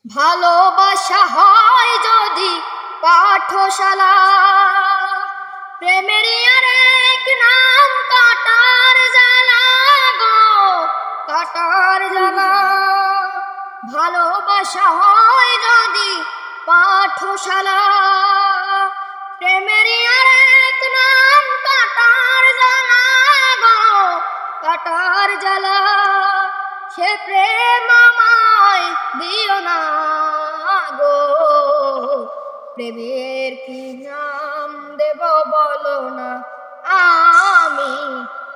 ভালোবাসা হয় যদি পাঠশালা, প্রেমের আরেক নাম কাটার জ্বালা গো, কাটার জ্বালা। ভালোবাসা হয় যদি পাঠশালা, প্রেমের আরেক নাম কাটার জ্বালা গো, কাটার জ্বালা। সে প্রেম আমায় দিও না গো, প্রেমের কি নাম দেব বলো না, আমি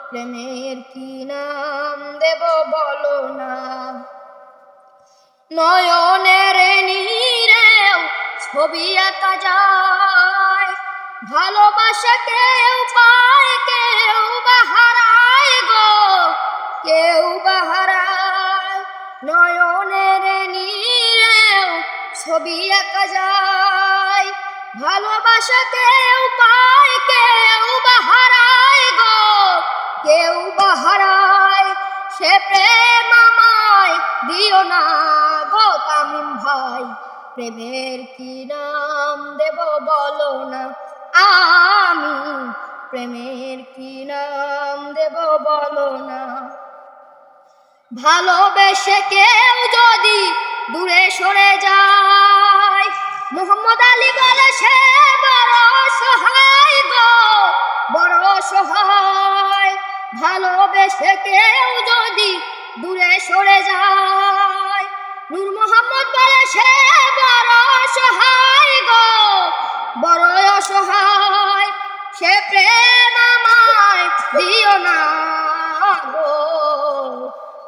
প্রেমের কি নাম দেব বলো না। নয়নের নীরেও ছবি আঁকা যায়, ভালোবাসা কেউ পায় কেউ বা হারায় গো, কেউ বা হারায়। নয়নের নীরেও ছবি আঁকা যায়, ভালোবাসা কেউ পায় কেউ বা হারায় গো, কেউ বা হারায়। সে প্রেম আমায় দিও না গো তামিম ভাই, প্রেমের কি নাম দেব বলো না, আমি প্রেমের কি নাম দেব বলো না। ভালোবেসে কেউ যদি দূরে সরে যায়, মোহাম্মদ আলী বলে সে বড় সহায় গো, বড় সহায়। ভালোবেসে কেউ যদি দূরে সরে যায়, নূর মোহাম্মদ বলে সে বড় সহায় গো, বড় অসহায়। সে প্রেম আমায় দিও না গো,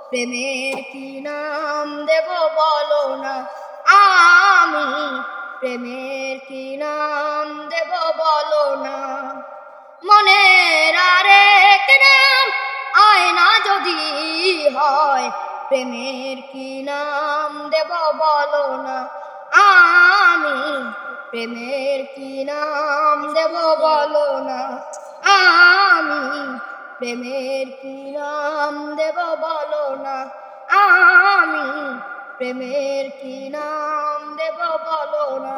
প্রেমের কি নাম দেব বলো না, আমি প্রেমের কি নাম দেব বলো না। মনের আরেক নাম আয়না যদি হয়, প্রেমের কি নাম দেব বলো না, আমি প্রেমের কি নাম দেব বলো না, আমি প্রেমের কি নাম দেব বলো না, আমি প্রেমের কি নাম দেব বলো না।